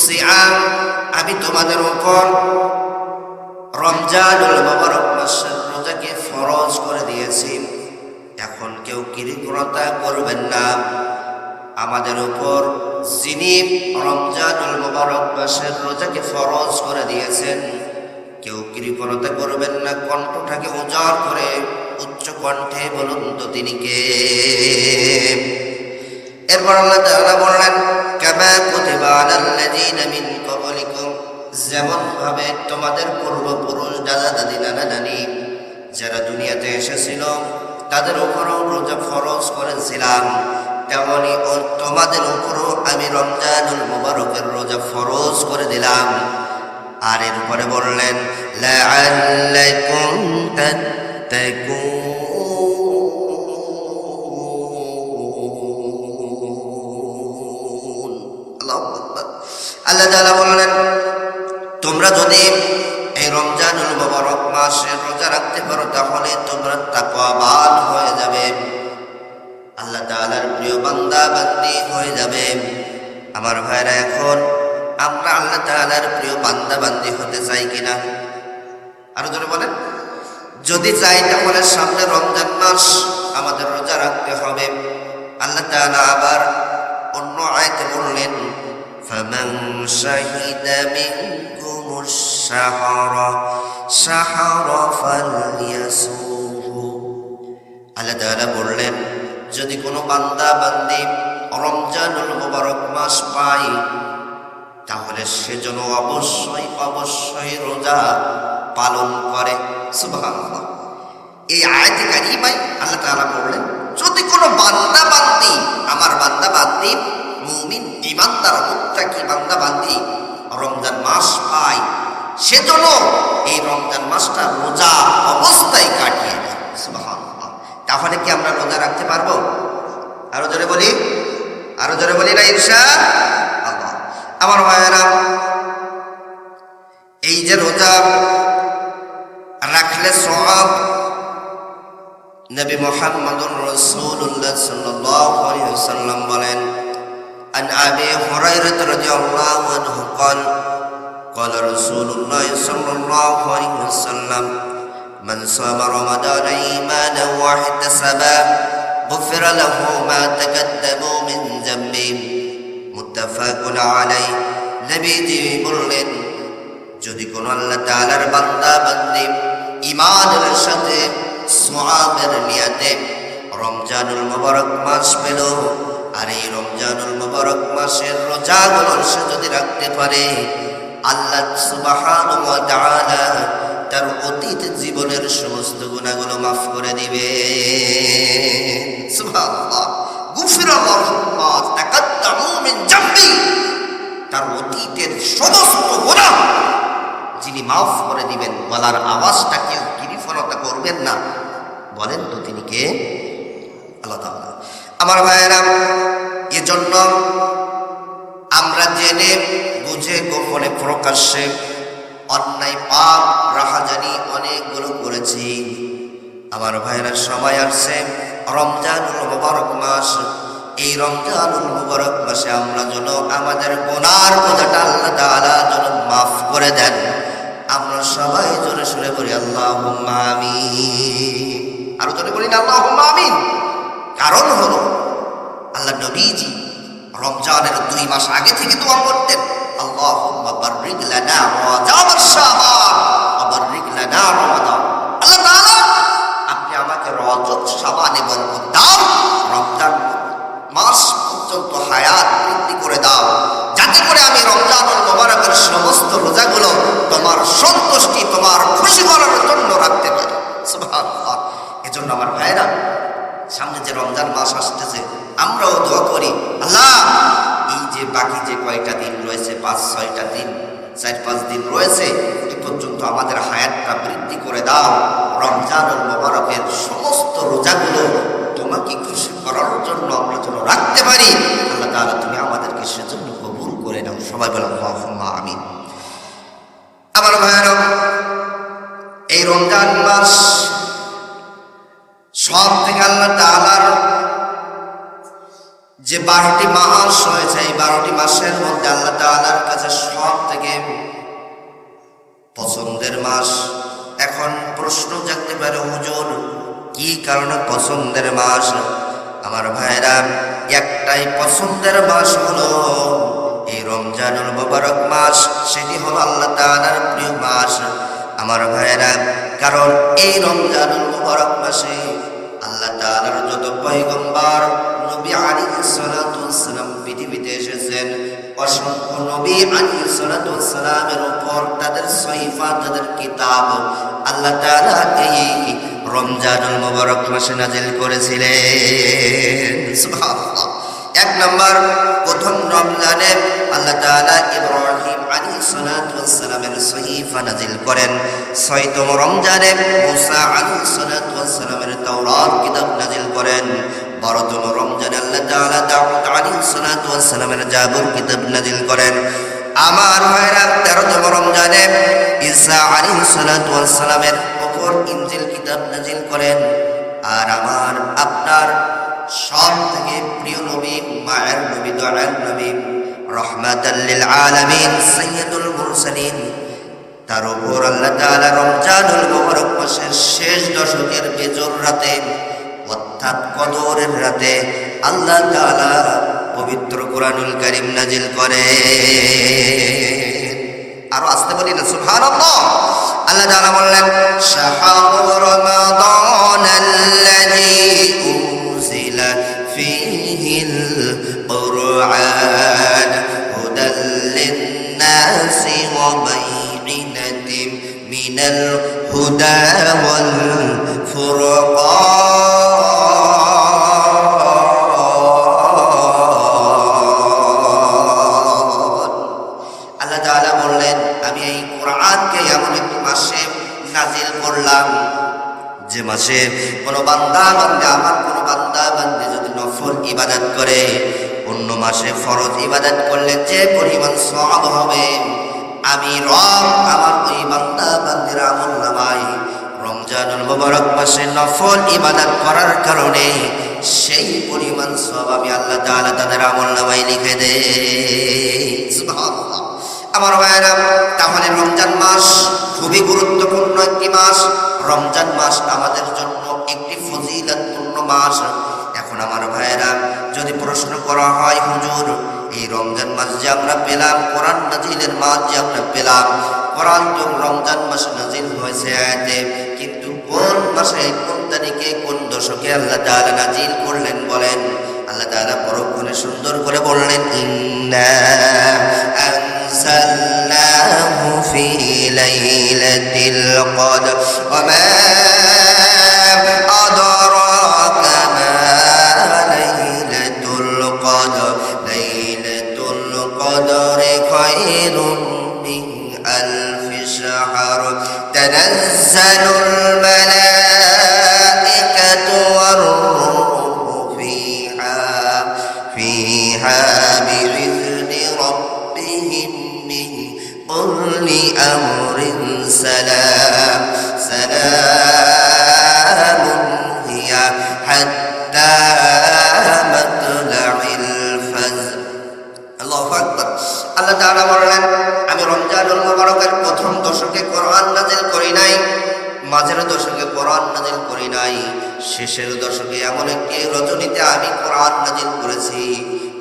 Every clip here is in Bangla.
সিয়াম, আমি তোমাদের উপর রমজানুল মুবারক মাসের রোজাকে ফরজ করে দিয়েছি। এখন কেউ কৃপণতা করবেন না। আমাদের উপর যিনি রমজানুল মুবারক মাসের রোজাকে ফরজ করে দিয়েছেন, কেউ কৃপণতা করবেন না। কণ্ঠটাকে উজাড় করে উচ্চ কণ্ঠে বলুন তো তিনি কে? এরপর আল্লাহ তাআলা বললেন, কামা কুতিবা আলাল্লাযীনা মিন ক্বাবলিকুম, যেমন ভাবে তোমাদের পূর্বপুরুষ দাদা দাদি নানা নানি যারা দুনিয়াতে এসেছিল তাদের উপরও রোজা ফরজ করেছিলাম, তেমনি তোমাদের উপরও আমি রমজানুল মুবারকের রোজা ফরজ করে দিলাম। আর এরপরে বললেন, লাআল্লাকুম তাত্তাকুন, আল্লাহ তাআলা বললেন, তোমরা যদি এই রমজানুল মুবারক মাসে রোজা রাখতে পারো তাহলে তোমরা তাকওয়াবান হয়ে যাবে, আল্লাহ তাআলার প্রিয় বান্দা বান্দি হয়ে যাবে। আমার ভাইরা, এখন আমরা আল্লাহ তাআলার প্রিয় বান্দা বান্দি হতে চাই কিনা? আরো জোরে বলেন। যদি চাই তাহলে সামনে রমজান মাস আমাদের রোজা রাখতে হবে। আল্লাহ তাআলা আবার অন্য আয়াতে বললেন, ফামান শাহিদা মিনকুমুশ শাহরা ফালইয়াসুমহু। আল্লাহ তাআলা বললেন, যদি কোনো বান্দা বান্দি রমজানুল মুবারক মাস পায় তাহলে সেজন্য অবশ্যই অবশ্যই রোজা পালন করে। সুবহানাল্লাহ। এই আয়াতে কারিমায় আল্লাহ তাআলা বললেন, যদি কোনো বান্দা বান্দি, আমার বান্দা বান্দি মুমিন ঈমানদার মুত্তাকি বান্দা বান্দি রমজান মাস পায়, সেজন্য এই রমজান মাসটা রোজা অবস্থায় কাটিয়ে দেয়। সুবহানাল্লাহ। তাহলে কি আমরা রোজা রাখতে পারবো? আরো জোরে বলি, আরো জোরে বলি না ইনশাআল্লাহ। আমার ভাইয়েরা, এই যে রোজা রাখলে সওয়াব, নবী মুহাম্মদুর রাসূলুল্লাহ সাল্লাল্লাহু আলাইহি ওয়াসাল্লাম বলেন, আন আবি হুরায়রা রাদিয়াল্লাহু আনহু قال قال رسول الله صلى الله عليه وسلم من صام رمضان إيمانا واحتسابا غفر له ما تقدم من ذنبه متفق عليه। নবীজি বললেন, যদি কোন আল্লাহ তাআলার বান্দা বান্দি ঈমানের সাথে সওয়াবের নিয়তে রমজানুল মুবারক মাস পেল, আর এই রমজানুল মুবারক মাসের রোজাগুলো সে যদি রাখতে পারে, আল্লাহ সুবহানাহু ওয়া তাআলা তার অতীত জীবনের সমস্ত গুনাহগুলো মাফ করে দিবে। সুবহানাল্লাহ। গুফিরা লাহু মা তাকাদ্দামু মিন জামবি, তার অতীতের সমস্ত গুনাহ যিনি মাফ করে দিবেন, বলার আওয়াজটা কেউ কৃপণতা করবেন না। বলেন তো তিনি কে? আল্লাহ তাআলা। আমার ভাইয়েরা, এজন্য আমরা জেনে বুঝে গোপনে প্রকাশ্যে অন্যায় পাপ রাহাজানি অনেকগুলো করেছি। আমার ভাইয়েরা, সময় আসছে রমজানুল মুবারক মাস, এই রমজানুল মুবারক মাসে আমরা যেন আমাদের গুনার বোঝাটা আল্লাহ তাআলা যেন মাফ করে দেন। আমরা সবাই জোরে সুরে বলি আল্লাহুম্মা আমিন। আরো জোরে বলি না আল্লাহুম্মা আমিন। কারণ হলো আল্লাহ নবীজি রমজানের 2 মাস আগে থেকে দোয়া করতেন, আল্লাহুম্মা বারিক লানা রজাব শাবান ওয়া বারিক লানা রমাদান। আল্লাহ তাআলা, আপনি আমাকে রজব শাবানে বরকত দাও, রমজান মাস পর্যন্ত হায়াত বৃদ্ধি করে দাও, যাতে করে আমি রমজানুল মুবারকের সমস্ত রোজাগুলো তোমার সন্তুষ্টি, তোমার খুশি করার জন্য রাখতে পারি। সুবহানাল্লাহ। এজন্য আমার ভাইরা, সামনে যে রমজান মাস আসতেছে, আমরাও দোয়া করি, আল্লাহ এই যে বাকি যে কয়টা দিন রয়েছে, 5-6টা দিন, 4-5 দিন রয়েছে, এ পর্যন্ত আমাদের হায়াতটা বৃদ্ধি করে দাও। রমজানুল মুবারকের সমস্ত রোজাগুলো তোমাকে খুশি করার জন্য আমরা যেন রাখতে পারি। আল্লাহ তাআলা তুমি আমাদেরকে সেজন্য কবুল করে নাও। সবাই বলেন আল্লাহুম্মা আমিন। আমার ভাইয়েরা, এই রমজান মাস সব থেকে আল্লাহ তাআলার যে 12টি মাস হয়েছে, এই 12টি মাসের মধ্যে আল্লাহ তাআলার কাছে কি কারণে পছন্দের মাস? আমার ভাইরা, একটাই পছন্দের মাস হলো এই রমজানুল মুবারক মাস। সেটি হলো আল্লাহ তাআলার প্রিয় মাস আমার ভাইরা। কারণ এই রমজানুল মুবারক মাসে আল্লাহ তাআলার যত পয়গম্বর নবী আলাইহিস সালাতু ওয়াস সালাম পৃথিবীতে এসেছেন, অসংখ্য নবী আলাইহিস সালাতু ওয়াস সালামের উপর তাদের সহিফা, তাদের কিতাব আল্লাহ তাআলা এই রমজানুল মুবারক মাসে নাজিল করেছিলেন। সুবহানাল্লাহ। এক নম্বর, প্রথম রমজানে আল্লাহ তাআলা ইব্রাহিম আলাইহিস সালাতু ওয়াস সালামের সহিফা নাজিল করেন। ৬তম রমজানে মুসা আলাইহিস সালাতু ওয়াস সালামের তাওরাত কিতাব নাজিল করেন। ১২তম রমজানে আল্লাহ তাআলা দাউদ আলাইহিস সালাতু ওয়াস সালামের জাবুর কিতাব নাজিল করেন। আমার ভাইরা, ১৩তম রমজানে ঈসা আলাইহিস সালাতু ওয়াস সালামের উপর ইনজিল কিতাব নাজিল করেন। আর আমার আপনার সব থেকে প্রিয় নবী, মায়ের নবী, দয়ার নবী, রহমাতাল লিল আলামিন, সাইয়্যিদুল মুরসালিন, তার উপর আল্লাহ তাআলা রমজানুল মুবারক মাসের শেষ দশকের বেজর রাতে, অর্থাৎ কদরের রাতে আল্লাহ তাআলা পবিত্র কোরআনুল কারীম নাজিল করে। আরো আসতে বলি না সুবহানাল্লাহ। আল্লাহ তাআলা বললেন, শাহরু রমাদানাল্লাযী উনজিলা ফীহিল কুরআন হুদাল লিন-নাসি ওয়া বাইয়িনাতিন মিনাল হুদা ওয়াল ফুরকান। আল্লাহ তাআলা বললেন, আমি এই কোরআনকে এমন একটি মাসে নাজিল করলাম যে মাসে কোনো বান্দা বান্দে, আমার কোনো বান্দা বান্দে যদি নফল ইবাদত করে, অন্য মাসে ফরজ ইবাদত করলে যে পরিমাণ সওয়াব হবে, আমি রব আমার ওই বান্দা বান্দির আমলনামায় রমজানুল মুবারক মাসে নফল ইবাদত করার কারণে সেই পরিমাণ সওয়াব আমি আল্লাহ তাআলা তাদের আমলনামায় লিখে দেই। সুবহানাল্লাহ। আমার ভাইরা, তাহলে রমজান মাস খুবই গুরুত্বপূর্ণ একটি মাস। রমজান মাস আমাদের জন্য একটি ফজিলতপূর্ণ মাস। এখন আমার ভাইরা, যদি প্রশ্ন করা হয়, হুজুর এই রমজান মাস যে আমরা পেলাম, কোরআন নাজিলের মাস যে আমরা পেলাম, কোরআন তো রমজান মাসে নাজিল হয়েছে আয়াতে, কিন্তু কোন মাসে, কোন তারিখে, কোন দশকে আল্লাহ তাআলা নাজিল করলেন বলেন? আল্লাহ তাআলা পরক্ষণে সুন্দর করে বললেন, ইন্না আনজালনাহু ফি লাইলাতিল কদর ওয়া মা আদরাকা মা লাইলাতুল কদর লাইলাতুল কদরি খায়রুম মিন আলফি শাহর তানাজ্জালুল মালাইকাতু ওয়ার فيها بإذن ربهم من كل أمر سلام سلام هي حتى مطلع الفجر। الله أكبر। আল্লাহ তাআলা বললেন, আমি রমজানুল মুবারকের প্রথম দশকে কোরআন নাজিল করি নাই, মাঝের দশকে কোরআন নাজিল করি নাই, শেষের দশকে এমন একটি রজনীতে আমি কোরআন নাজিল করেছি।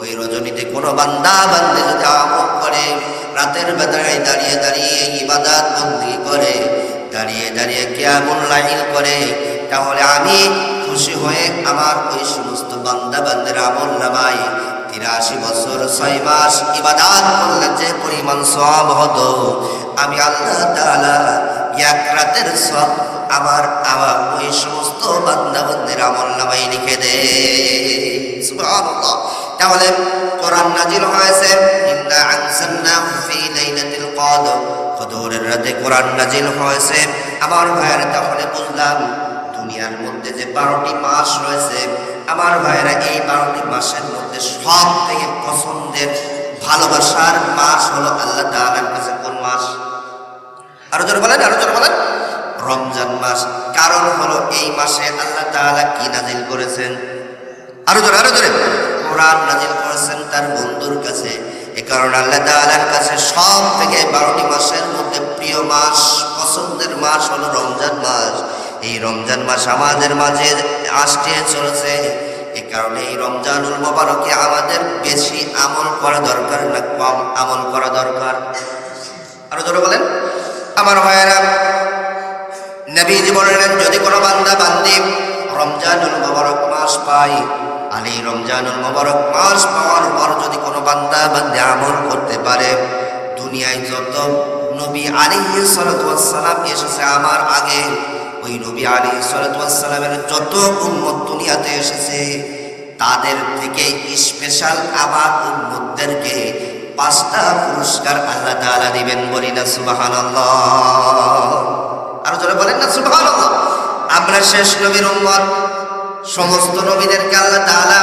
ওই রজনীতে কোনো বান্দা বান্দে যদি আমল করে, রাতের বেলায় দাঁড়িয়ে দাঁড়িয়ে ইবাদত বন্দি করে, দাঁড়িয়ে দাঁড়িয়ে কিয়ামুল লাইল করে, তাহলে আমি খুশি হয়ে আমার ওই সমস্ত বান্দা বান্দের আমল নামায় ৮৩ বছর ৬ মাস ইবাদত করলে যে পরিমাণ সওয়াব হতো, আমি আল্লাহ তাআলা এক রাতের সওয়াব আমার ওই সমস্ত বান্দা বান্দির আমলনামায় লিখে দেয়। সুবহানাল্লাহ। তাহলে কোরআন নাজিল হয়েছে, ইন্না আনজালনাহু ফি লাইলাতিল কদর, কদরের রাতে কোরআন নাজিল হয়েছে। আমার ভাইয়েরা, তাহলে বুঝলাম দুনিয়ার মধ্যে যে 12টি মাস রয়েছে, আমার ভাইয়েরা, এই 12টি মাসের মধ্যে সব থেকে পছন্দের, ভালোবাসার মাস হলো আল্লাহ তাআলার কাছে কোন মাস? আরো জোরে বলেন, আরো জোরে বলেন। রমজান মাস। কারণ হলো এই মাসে আল্লাহ তাআলা কি নাজিল করেছেন? আরো জোরে, আরো জোরে। কোরআন নাজিল করেছেন তার বন্ধুর কাছে। এ কারণে আল্লাহ তাআলার কাছে সব থেকে 12টি মাসের মধ্যে প্রিয় মাস, পছন্দের মাস হলো রমজান মাস। এই রমজান মাস আমাদের মাঝে আসতে চলেছে। এ কারণে এই রমজানুল মোবারকে আমাদের বেশি আমল করা দরকার না কম আমল করা দরকার? আরো জোরে বলেন। আমার ভাইয়েরা, নবীজি বললেন যদি কোনো বান্দা বান্দি রমজানুল মোবারক মাস পায়, আর এই রমজানুল মোবারক মাস পাওয়ার পর যদি কোনো বান্দা বান্দি আমল করতে পারে, দুনিয়ায় যত নবী আলাইহিস সালাতু ওয়াস সালাম এসেছে আমার আগে, ওই নবী আলাইহিস সালাতু ওয়াস সালামের যত উম্মত দুনিয়াতে এসেছে তাদের থেকে স্পেশাল আমার উম্মতদেরকে 5টা পুরস্কার আল্লাহ তাআলা দিবেন। বলি না সুবহানাল্লাহ। আরো জোরে বলেন না সুবহানাল্লাহ। আমরা শেষ নবীর উম্মত, সমস্ত নবীদেরকে আল্লাহ তাআলা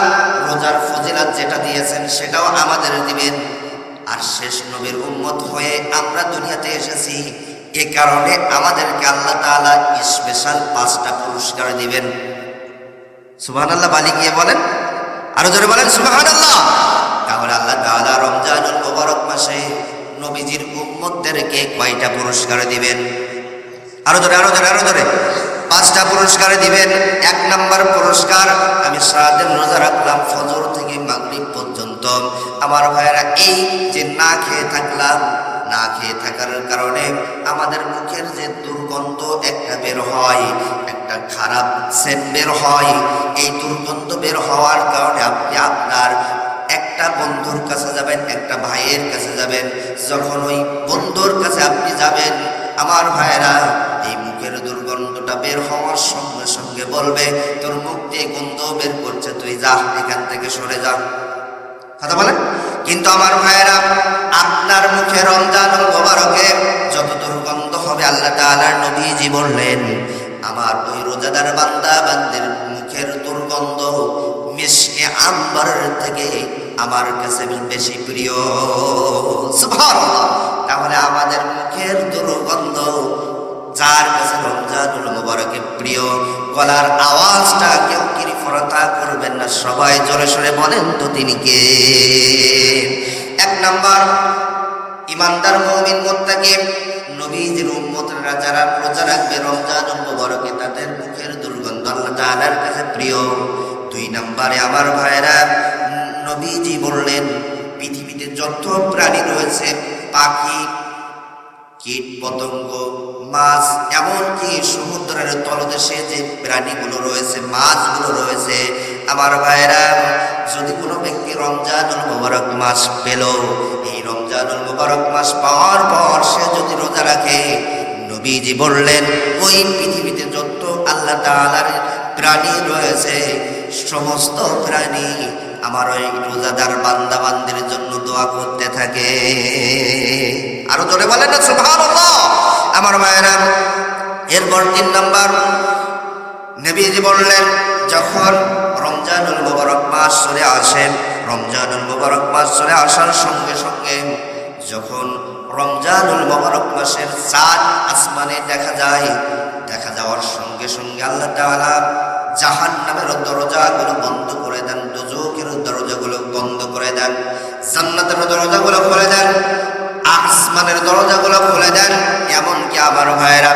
রোজার ফজিলত যেটা দিয়েছেন সেটাও আমাদের দিবেন। আর শেষ নবীর উম্মত হয়ে আমরা দুনিয়াতে এসেছি, এ কারণে আমাদেরকে আল্লাহ তাআলা স্পেশাল 5টা পুরস্কার দিবেন। সুবহানাল্লাহ বালি গিয়ে বলেন, আরো জোরে বলেন সুবহানাল্লাহ। তাহলে আল্লাহ তাআলা রমজানুল মুবারক মাসে নবীজির উম্মতদেরকে কয়টা পুরস্কার দিবেন? আরো জোরে আরো জোরে আরো জোরে। 5টা পুরস্কার দিবেন। 1 নম্বর পুরস্কার, আমি সারাদিন রোজা রাখলাম ফজর থেকে মাগরিব পর্যন্ত। আমার ভাইয়েরা, এই যে না খেয়ে থাকলাম, না খেয়ে থাকার কারণে আমাদের মুখের যে দুর্গন্ধ একটা বের হয়, একটা খারাপ সেন্ট বের হয়, এই দুর্গন্ধ বের হওয়ার কারণে আপনি আপনার একটা বন্ধুর কাছে যাবেন, একটা ভাইয়ের কাছে যাবেন। যখন ওই বন্ধুর কাছে আপনি যাবেন, আমার ভাইয়েরা, এই মুখের দুর্গন্ধটা বের হওয়ার সঙ্গে সঙ্গে বলবে তোর মুখ দিয়ে গন্ধ বের করছে, তুই যা, এখান থেকে সরে যা। কথা বলেন। কিন্তু আমার ভাইয়েরা, আপনার মুখে রমজানুল মুবারকে যত দুর্গন্ধ হবে, আল্লাহ তাআলার নবীজি বললেন আমার ওই রোজাদার বান্দা বান্দির মুখের দুর্গন্ধ মিশকে আম্বরের থেকে আমার কাছে বেশি প্রিয়। সুবহানাল্লাহ। তাহলে আমাদের মুখের দুর্গন্ধ যার কাছে রমজানুল মুবারকে প্রিয়, গলার আওয়াজটা কেউ কিরিফরতা করবেন না, সবাই জোরে সোরে বলেন তো তিনি কে? 1 নাম্বার, ইমানদার মুমিন মুত্তাকি নবীজির উম্মতরা যারা রোজা রাখবে রমজানুল মুবারকে, তাদের মুখের দুর্গন্ধ আল্লাহ তাআলার কাছে প্রিয়। 2 নম্বরে আমার ভাইরা, নবীজি বললেন পৃথিবীতে যত প্রাণী রয়েছে, পাখি, কীট পতঙ্গ, মাছ, এমনকি সমুদ্রের তলদেশে যে প্রাণীগুলো রয়েছে, মাছগুলো রয়েছে, আমার ভাইরা, যদি কোনো ব্যক্তি রমজানুল মুবারক মাস পেল, এই রমজানুল মুবারক মাস পাওয়ার পর সে যদি রোজা রাখে, নবীজি বললেন ওই পৃথিবীতে যত আল্লাহ তাআলার প্রাণী রয়েছে, সমস্ত প্রাণী আমার ওই রোজাদার বান্দা বান্দির জন্য দোয়া করতে থাকে। আরো জোরে বলেন না সুবহানাল্লাহ। আমার ভাইয়েরা, এরপর 3 নাম্বার, নবীজি বললেন যখন রমজানুল মুবারক মাস চলে আসে, রমজানুল মুবারক মাস চলে আসার সঙ্গে সঙ্গে যখন রমজানুল মুবারক মাসের চাঁদ আসমানে দেখা যায়, দেখা যাওয়ার সঙ্গে সঙ্গে আল্লাহ তাআলা জাহান্নামের দরজাগুলো বন্ধ করে দেন, দোজখের দরজাগুলো বন্ধ করে দেন, জান্নাতের দরজাগুলো খুলে দেন, আসমানের দরজাগুলো খুলে দেন। এমনকি আমার ভাইয়েরা,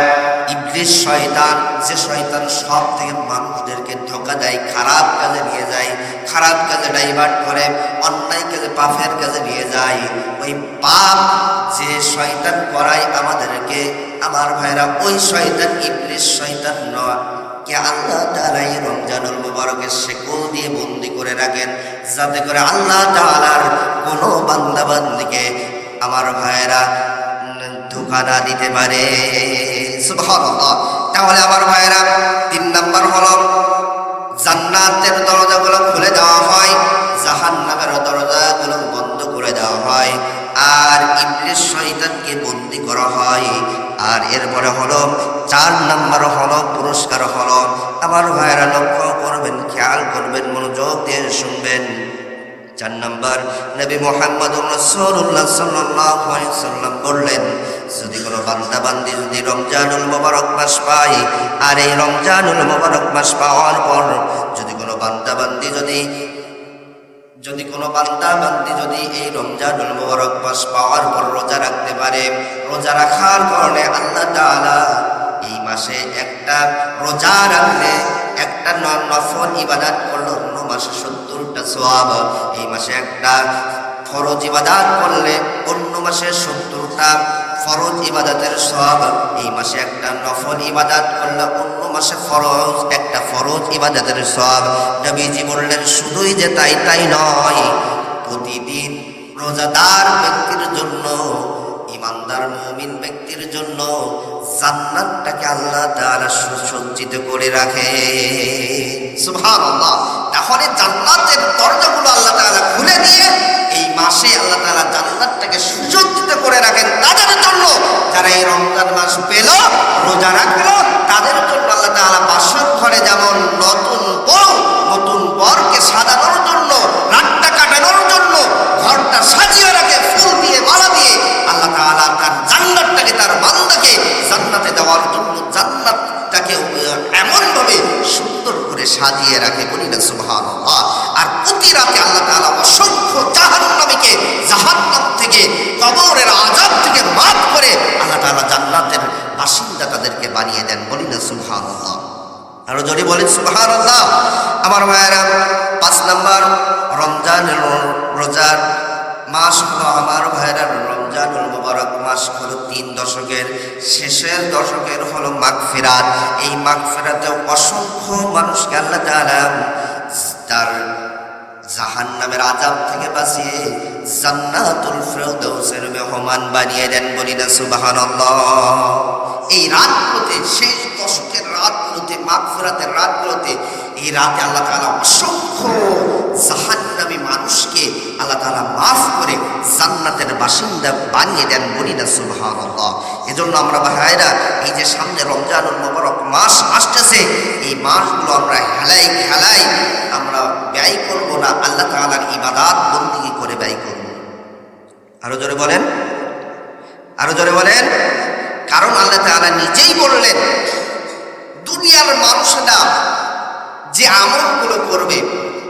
ইবলিস শয়তান, যে শয়তান সব থেকে মানুষদেরকে ধোঁকা দেয়, খারাপ কাজে নিয়ে যায়, খারাপ কাজে ডাইভার্ট করে, অন্যায় কাজে, পাপের কাজে নিয়ে যায়, ওই পাপ যে শয়তান করায় আমাদেরকে, আমার ভাইয়েরা, ওই শয়তান ইবলিস শয়তান নয় কে আল্লাহ তাআলা এই রমজানুল মুবারকের শেকল দিয়ে বন্দী করে রাখেন, যাতে করে আল্লাহ তাআলার কোনো বান্দা বান্দিকে আমার ভাইয়েরা ধোঁকা না দিতে পারে। সুবহানাল্লাহ। তাহলে আমার ভাইয়েরা, 3 নাম্বার হলো জান্নাতের দরজাগুলো খুলে দেওয়া হয়, জাহান্নামের দরজাগুলো বন্ধ করে দেওয়া হয়, আর ইবলিস শয়তানকে বন্দী করা হয়। আর এরপরে হলো 4 নাম্বার হলো পুরস্কার হলো, আমার ভাইয়েরা লক্ষ্য করবেন, খেয়াল করবেন, মনোযোগ দিয়ে শুনবেন। 4 নাম্বার, নবী মুহাম্মদুর রাসূলুল্লাহ সাল্লাল্লাহু আলাইহি ওয়াসাল্লাম বললেন যদি কোনো বান্দা বান্দি যদি রমজানুল মুবারক মাস পায়, আর এই রমজানুল মুবারক মাস পাওয়ার পর যদি কোনো বান্দা বান্দি যদি এই রমজানুল মুবারক মাস পাওয়ার পর রোজা রাখতে পারে, রোজা রাখার কারণে আল্লাহ তাআলা এই মাসে একটা রোজা রাখলে, একটা নফল ইবাদত করলে অন্য মাসে 70টা সওয়াব। এই মাসে একটা ফরজ ইবাদত করলে অন্য মাসে 70টা ফরজ ইবাদতের সওয়াব। এই মাসে একটা নফল ইবাদত করলে অন্য মাসে একটা ফরজ ইবাদতের সওয়াব। নবীজি বললেন শুধুই যে তাই নয়, প্রতিদিন রোজাদার ব্যক্তির জন্য, ইমানদার মুমিন ব্যক্তির জন্য জান্নাতটাকে আল্লাহ তাআলা সুসজ্জিত করে রাখে। সুবহানাল্লাহ। তাহলে জান্নাতের দরজাগুলো আল্লাহ তাআলা খুলে দিয়ে এই মাসে আল্লাহ তাআলা জান্নাতটাকে সুসজ্জিত করে রাখেন তাদের জন্য, যারা এই রমজান মাস পেল, রোজা রাখলো, তাদের জন্য আল্লাহ তাআলা বাসর ঘরে যেমন নতুন বরকে সাজানোর জন্য, রাতটা কাটানোর জন্য ঘরটা সাজিয়ে রাখে ফুল দিয়ে, মালা দিয়ে, আল্লাহ তাআলা তার জান্নাতটাকে, তার বান্দাকে জান্নাতে দেওয়ার জন্য জান্নাতটাকে এমন ভাবে সুন্দর করে সাজিয়ে রাখে, বলি না সুবহানাল্লাহ। আর প্রতি রাতে আল্লাহ তাআলা অসংখ্য জাহান্নামীকে জাহান্নাম থেকে, কবরের আযাব থেকে মাফ করে আল্লাহ তাআলা জান্নাতের বাসিন্দা তাদেরকে বানিয়ে দেন, বলি না সুবহানাল্লাহ। আরো যদি বলেন সুবহানাল্লাহ। আমার ভাইয়েরা, 5 নাম্বার রমজানের রোজার মাস হলো, আমার ভাইয়েরা, রমজানুল মুবারক মাস হলো 3 দশকের শেষের দশকের হলো মাগফিরাত। এই মাগফিরাতে অসংখ্য মানুষকে আল্লাহ তাআলা তার জাহান্নামের আযাব থেকে বাঁচিয়ে জান্নাতুল ফিরদাউসের মেহমান বানিয়ে দেন, বলি না সুবহানাল্লাহ। এই রাতগুলোতে, শেষ দশকের রাতগুলোতে, মাগফিরাতের রাতগুলোতে, এই রাতে আল্লাহ তাআলা অসংখ্য জাহান্নামী মানুষকে আল্লাহ তাআলা মাফ করে জান্নাতের বাসিন্দা বানিয়ে দেন, বলি না সুবহানাল্লাহ। এজন্য আমরা ভাইরা, এই যে সামনে রমজানুল মুবারক মাস আসতেছে, এই মাসগুলো আমরা খেলাই আমরা ব্যয় করব না, আল্লাহ তাআলার ইবাদত বন্দেগী করে ব্যয় করব। আরো জোরে বলেন, আরো জোরে বলেন। কারণ আল্লাহ তাআলা নিজেই বললেন, দুনিয়ার মানুষেরা যে আমলগুলো করবে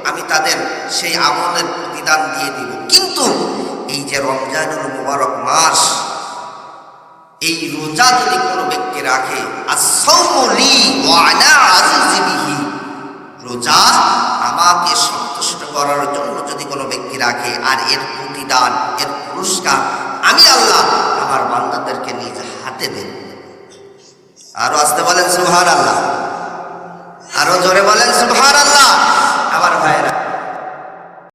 আমি তাদের সেই আমলের প্রতিদান দিয়ে দিব, কিন্তু এই যে রমজানুল মুবারক মাস, এই রোজা যদি কোনো ব্যক্তি রাখে, as-sawmu লি ওয়া আনা আযিযু বিহি, রোজা আমাকে সন্তুষ্ট করার জন্য যদি কোনো ব্যক্তি রাখে, আর এর প্রতিদান, এর পুরস্কার আমি আল্লাহ আমার বান্দাদেরকে নিজ হাতে দেব। আরো আসতে বলেন সুবহানাল্লাহ, আরো জোরে বলেন সুবহানাল্লাহ। আমার ভাইরা,